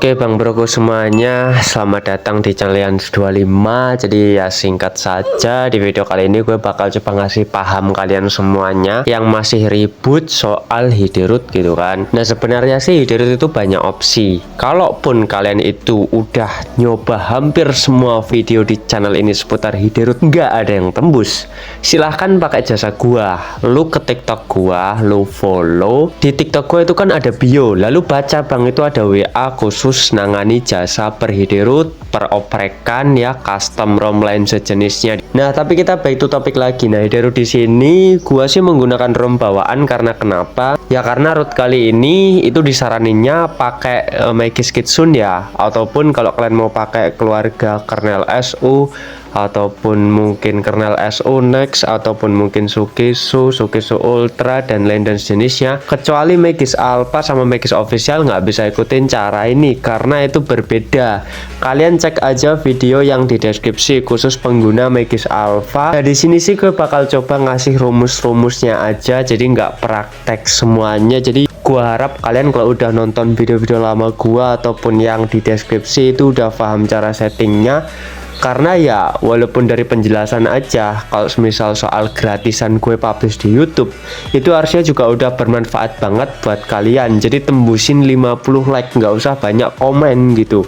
Oke Bang Broku semuanya, selamat datang di channel Yans 25. Jadi ya singkat saja, di video kali ini gue bakal coba ngasih paham kalian semuanya yang masih ribut soal Hiderut gitu kan. Nah sebenarnya sih Hiderut itu banyak opsi. Kalaupun kalian itu udah nyoba hampir semua video di channel ini seputar Hiderut nggak ada yang tembus, silahkan pakai jasa gua. Lu ke TikTok gua, lu follow. Di TikTok gua itu kan ada bio, lalu baca Bang, itu ada WA khusus nangani jasa per Hiderut, per oprekan ya, custom ROM lain sejenisnya. Nah, tapi kita back to topik lagi. Nah, Hiderut di sini gua sih menggunakan ROM bawaan karena kenapa? Ya karena root kali ini itu disaraninnya pakai Magis Kitsune ya, ataupun kalau kalian mau pakai keluarga kernel SU ataupun mungkin kernel SU Next ataupun mungkin Sukisu Ultra dan lain dan sejenisnya, kecuali Magis Alpha sama Magis Official nggak bisa ikutin cara ini karena itu berbeda. Kalian cek aja video yang di deskripsi khusus pengguna Magis Alpha. Nah di sini sih gue bakal coba ngasih rumus-rumusnya aja, jadi nggak praktek semuanya. Jadi gua harap kalian kalau udah nonton video-video lama gua ataupun yang di deskripsi itu udah paham cara settingnya. Karena ya walaupun dari penjelasan aja, kalau misal soal gratisan gue publish di YouTube itu harusnya juga udah bermanfaat banget buat kalian. Jadi tembusin 50 like, nggak usah banyak komen gitu.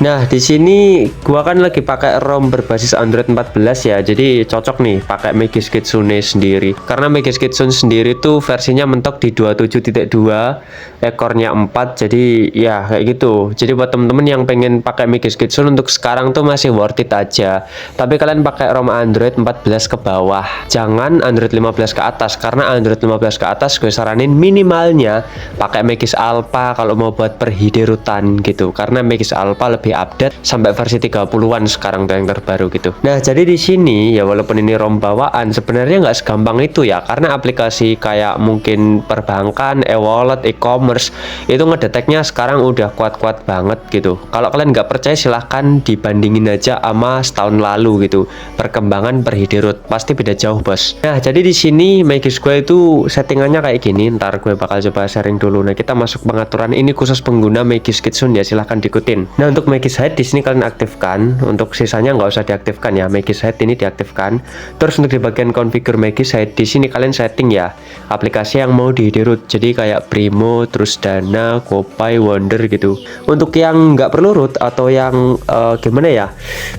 Nah, di sini gua kan lagi pakai ROM berbasis Android 14 ya. Jadi cocok nih pakai Magis Kitsune sendiri. Karena Magis Kitsune sendiri tuh versinya mentok di 27.2, ekornya 4. Jadi ya kayak gitu. Jadi buat temen-temen yang pengen pakai Magis Kitsune untuk sekarang tuh masih worth it aja. Tapi kalian pakai ROM Android 14 ke bawah. Jangan Android 15 ke atas, karena Android 15 ke atas gue saranin minimalnya pakai Magis Alpha kalau mau buat perhiderutan gitu. Karena Magis Alpha lebih update sampai versi 30-an sekarang tuh yang terbaru gitu. Nah, jadi di sini ya walaupun ini ROM bawaan sebenarnya nggak segampang itu ya, karena aplikasi kayak mungkin perbankan, e-wallet, e-commerce itu ngedeteknya sekarang udah kuat-kuat banget gitu. Kalau kalian nggak percaya silahkan dibandingin aja sama setahun lalu gitu. Perkembangan per Hiderut pasti beda jauh, Bos. Nah, jadi di sini Magis gue itu settingannya kayak gini. Ntar gue bakal coba sharing dulu. Nah, kita masuk pengaturan, ini khusus pengguna Magis Kitsune ya, silahkan diikutin. Nah, untuk Magis Head di sini kalian aktifkan, untuk sisanya nggak usah diaktifkan ya. Magis Head ini diaktifkan. Terus untuk di bagian configure Magis Head di sini kalian setting ya aplikasi yang mau di Hiderut. Jadi kayak Primo, terus Dana, Kopay, Wonder gitu. Untuk yang nggak perlu root atau yang gimana ya,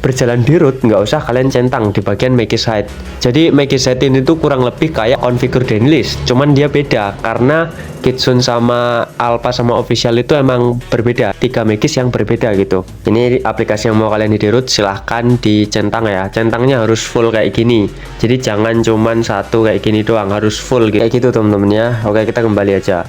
berjalan di root, nggak usah kalian centang di bagian Magis Head. Jadi Magis Head ini tuh kurang lebih kayak configure Dainlist, cuman dia beda karena Kitsune sama Alpha sama Official itu emang berbeda, 3 Magis yang berbeda gitu. Ini aplikasi yang mau kalian Hiderut silahkan dicentang ya, centangnya harus full kayak gini. Jadi jangan cuman satu kayak gini doang, harus full gitu. Kayak gitu temen-temen ya. Oke, kita kembali aja.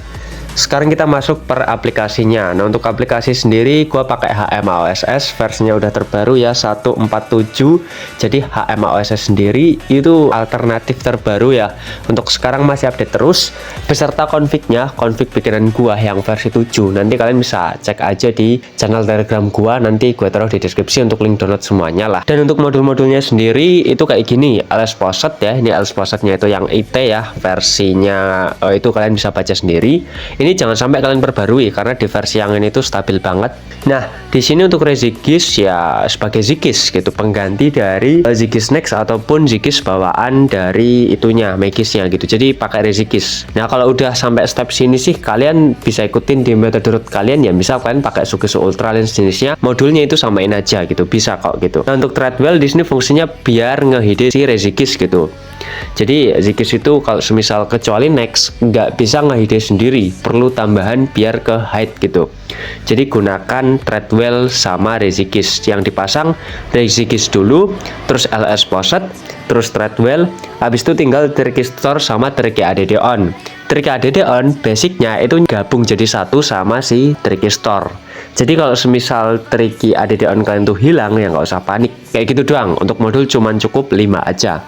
Sekarang kita masuk per aplikasinya. Nah, untuk aplikasi sendiri gua pakai HMAOSS, versinya udah terbaru ya, 1.47. Jadi HMAOSS sendiri itu alternatif terbaru ya. Untuk sekarang masih update terus beserta config-nya, config bikinan gua yang versi 7. Nanti kalian bisa cek aja di channel Telegram gua, nanti gua taruh di deskripsi untuk link download semuanya lah. Dan untuk modul-modulnya sendiri itu kayak gini, LS Poset ya. Ini LS Posetnya itu yang IT ya, versinya itu kalian bisa baca sendiri. Ini jangan sampai kalian perbarui karena di versi yang ini tuh stabil banget. Nah, di sini untuk Rezigis ya sebagai Zigis gitu, pengganti dari Zigis Next ataupun Zigis bawaan dari itunya Magisnya gitu. Jadi pakai Rezigis. Nah, kalau udah sampai step sini sih kalian bisa ikutin di metode root kalian ya. Misal kalian pakai Sukisu Ultra dan jenisnya, modulnya itu samain aja gitu. Bisa kok gitu. Nah, untuk Treadwell di sini fungsinya biar ngehide si Rezigis gitu. Jadi Zigis itu kalau semisal kecuali Next nggak bisa ngehide sendiri, perlu tambahan biar ke hide gitu. Jadi gunakan Treadwell sama Rezigis, yang dipasang Rezigis dulu, terus LS Poset, terus Treadwell, habis itu tinggal Tricky Store sama Tricky ADD on. Tricky ADD on basicnya itu gabung jadi satu sama si Tricky Store. Jadi kalau semisal Tricky ADD on kalian tuh hilang ya nggak usah panik. Kayak gitu doang. Untuk modul cuman cukup 5 aja.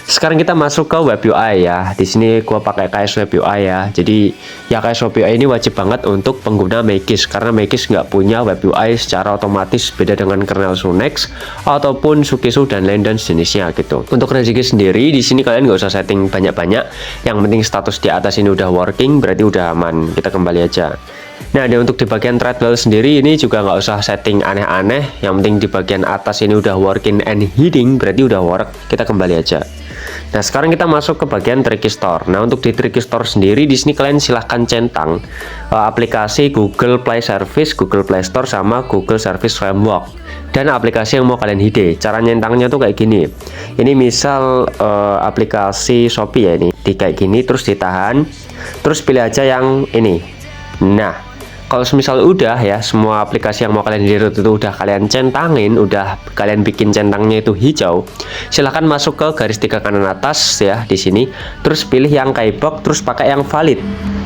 Sekarang kita masuk ke web UI ya. Di sini gua pakai KS web UI ya. Jadi ya KS web UI ini wajib banget untuk pengguna Magis karena Magis nggak punya web UI secara otomatis, beda dengan kernel Sunex ataupun Sukisu dan lain dan jenisnya gitu. Untuk Rezigis sendiri di sini kalian nggak usah setting banyak-banyak. Yang penting status di atas ini udah working, berarti udah aman. Kita kembali aja. Nah, untuk di bagian threadwell sendiri ini juga nggak usah setting aneh-aneh. Yang penting di bagian atas ini udah working and hiding, berarti udah work. Kita kembali aja. Nah, sekarang kita masuk ke bagian Tricky Store. Nah, untuk di Tricky Store sendiri di sini kalian silahkan centang aplikasi Google Play Service, Google Play Store sama Google Service Framework dan aplikasi yang mau kalian hide. Cara nyentangnya tuh kayak gini. Ini misal aplikasi Shopee ya, ini di kayak gini, terus ditahan, terus pilih aja yang ini. Nah, kalau misal udah ya, semua aplikasi yang mau kalian download itu udah kalian centangin, udah kalian bikin centangnya itu hijau, silahkan masuk ke garis 3 kanan atas ya di sini, terus pilih yang keybox, terus pakai yang valid.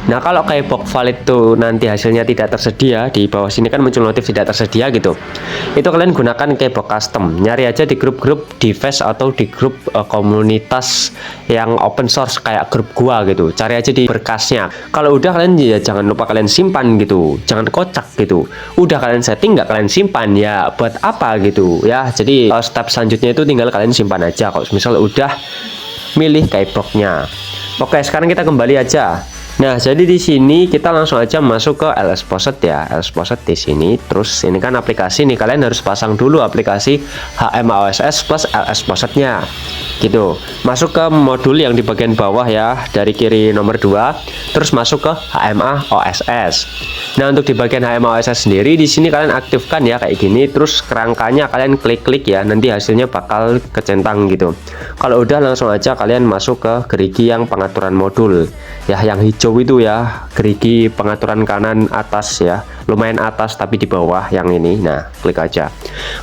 Nah, kalau keybox valid tuh nanti hasilnya tidak tersedia, di bawah sini kan muncul notif tidak tersedia gitu, itu kalian gunakan keybox custom. Nyari aja di grup-grup device atau di grup komunitas yang open source kayak grup gua gitu, cari aja di berkasnya. Kalau udah kalian ya jangan lupa kalian simpan gitu, jangan kocak gitu. Udah kalian setting nggak kalian simpan ya buat apa gitu ya. Jadi step selanjutnya itu tinggal kalian simpan aja kalau misal udah milih keyboxnya. Oke, sekarang kita kembali aja. Nah, jadi di sini kita langsung aja masuk ke LS Poset ya. LS Poset di sini. Terus ini kan aplikasi nih, kalian harus pasang dulu aplikasi HMAOSS plus LS Posetnya. Gitu. Masuk ke modul yang di bagian bawah ya, dari kiri nomor 2, terus masuk ke HMAOSS. Nah, untuk di bagian HMAOSS sendiri di sini kalian aktifkan ya kayak gini, terus kerangkanya kalian klik-klik ya, nanti hasilnya bakal kecentang gitu. Kalau udah langsung aja kalian masuk ke gerigi yang pengaturan modul. Ya, yang hijau itu ya, gerigi pengaturan kanan atas ya, lumayan atas tapi di bawah yang ini. Nah, klik aja,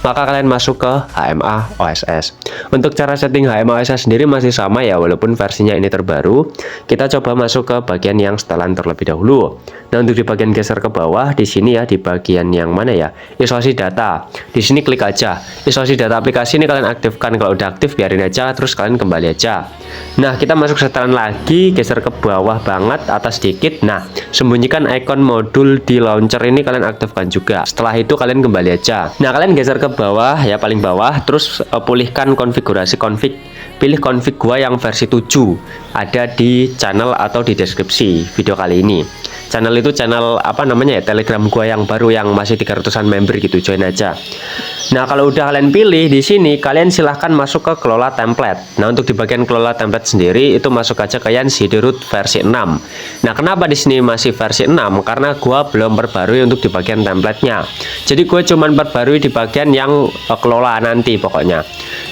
maka kalian masuk ke HMAOSS. Untuk cara setting HMAOSS sendiri masih sama ya, walaupun versinya ini terbaru. Kita coba masuk ke bagian yang setelan terlebih dahulu. Nah, untuk di bagian geser ke bawah di sini ya, di bagian yang mana ya, isolasi data. Di sini klik aja isolasi data aplikasi, ini kalian aktifkan. Kalau udah aktif biarin aja, terus kalian kembali aja. Nah, kita masuk setelan lagi, geser ke bawah banget atas dikit. Nah, sembunyikan icon modul di launcher ini kalian aktifkan juga. Setelah itu kalian kembali aja. Nah, kalian geser ke bawah ya, paling bawah, terus pulihkan konfigurasi config. Pilih config gua yang versi 7, ada di channel atau di deskripsi video kali ini. Channel itu channel apa namanya ya, Telegram gua yang baru yang masih 300-an member gitu, join aja. Nah, kalau udah kalian pilih di sini, kalian silahkan masuk ke kelola template. Nah, untuk di bagian kelola template sendiri itu masuk aja ke Yancy di root versi 6. Nah, kenapa di sini masih versi 6? Karena gua belum perbarui untuk di bagian templatenya. Jadi gue cuman perbarui di bagian yang kelola nanti pokoknya.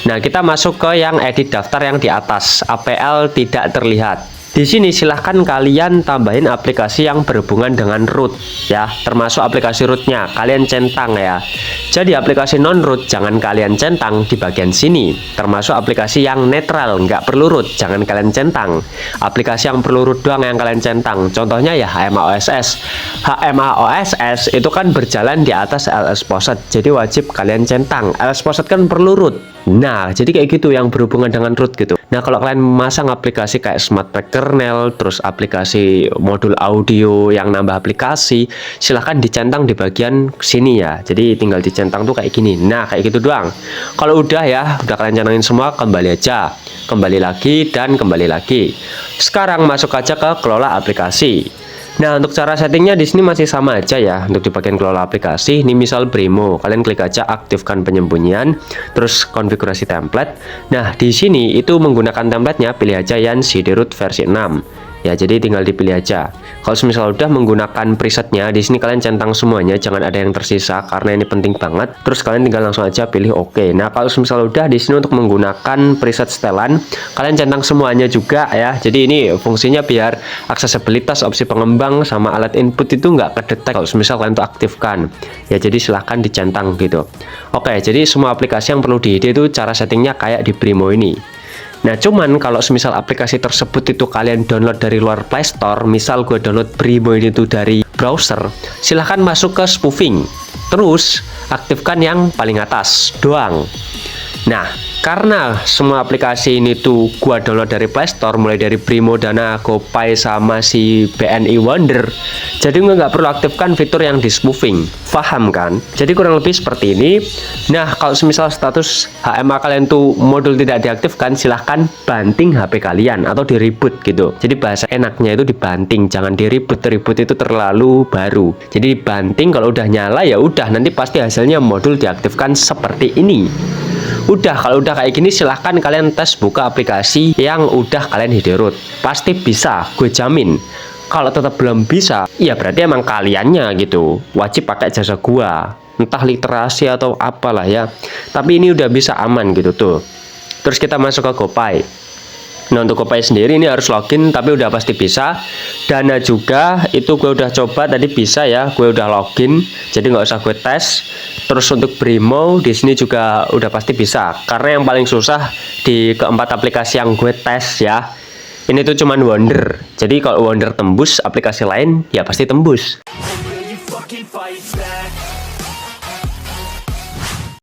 Nah, kita masuk ke yang edit daftar yang di atas, APL tidak terlihat. Di sini silahkan kalian tambahin aplikasi yang berhubungan dengan root ya, termasuk aplikasi rootnya kalian centang ya. Jadi aplikasi non root jangan kalian centang di bagian sini, termasuk aplikasi yang netral nggak perlu root jangan kalian centang. Aplikasi yang perlu root doang yang kalian centang. Contohnya ya HMAOSS. HMAOSS itu kan berjalan di atas LS Poset, jadi wajib kalian centang. LS Poset kan perlu root. Nah, jadi kayak gitu yang berhubungan dengan root gitu. Nah, kalau kalian masang aplikasi kayak SmartPack kernel, terus aplikasi modul audio yang nambah aplikasi, silahkan dicentang di bagian sini ya. Jadi tinggal dicentang tuh kayak gini. Nah, kayak gitu doang. Kalau udah ya, udah kalian centangin semua, kembali aja. Kembali lagi dan kembali lagi. Sekarang masuk aja ke kelola aplikasi. Nah, untuk cara settingnya di sini masih sama aja ya. Untuk di bagian kelola aplikasi, ini misal Brimo, kalian klik aja aktifkan penyembunyian, terus konfigurasi template. Nah, di sini itu menggunakan templatenya, pilih aja Yancy di root versi 6. Ya, jadi tinggal dipilih aja. Kalau misal udah menggunakan presetnya, di sini kalian centang semuanya, jangan ada yang tersisa karena ini penting banget. Terus kalian tinggal langsung aja pilih OK. Nah, kalau misal udah di sini untuk menggunakan preset setelan, kalian centang semuanya juga ya. Jadi ini fungsinya biar aksesibilitas opsi pengembang sama alat input itu nggak kedetek kalau misal kalian tuh aktifkan. Ya, jadi silahkan dicentang gitu. Oke, jadi semua aplikasi yang perlu di-ide itu cara settingnya kayak di Brimo ini. Nah, cuman kalau semisal aplikasi tersebut itu kalian download dari luar Play Store, misal gue download Brimo ini tuh dari browser, silahkan masuk ke spoofing, terus aktifkan yang paling atas doang. Nah, karena semua aplikasi ini tuh gua download dari Play Store, mulai dari Brimo, Dana, GoPay, sama si BNI Wonder, jadi gue nggak perlu aktifkan fitur yang di smoothing. Paham kan? Jadi kurang lebih seperti ini. Nah, kalau semisal status HMA kalian tuh modul tidak diaktifkan, silahkan banting HP kalian atau di reboot gitu. Jadi bahasa enaknya itu dibanting, jangan di reboot. Reboot itu terlalu baru. Jadi dibanting, kalau udah nyala ya udah, nanti pasti hasilnya modul diaktifkan seperti ini. Udah, kalau udah kayak gini silahkan kalian tes buka aplikasi yang udah kalian hidroot. Pasti bisa, gue jamin. Kalau tetap belum bisa, ya berarti emang kaliannya gitu wajib pakai jasa gua. Entah literasi atau apalah ya. Tapi ini udah bisa aman gitu tuh. Terus kita masuk ke GoPay. Nah, untuk GoPay sendiri ini harus login, tapi udah pasti bisa. Dana juga itu gue udah coba tadi bisa ya, gue udah login, jadi nggak usah gue tes. Terus untuk Brimo di sini juga udah pasti bisa, karena yang paling susah di keempat aplikasi yang gue tes ya. Ini tuh cuman Wonder. Jadi kalau Wonder tembus, aplikasi lain ya pasti tembus.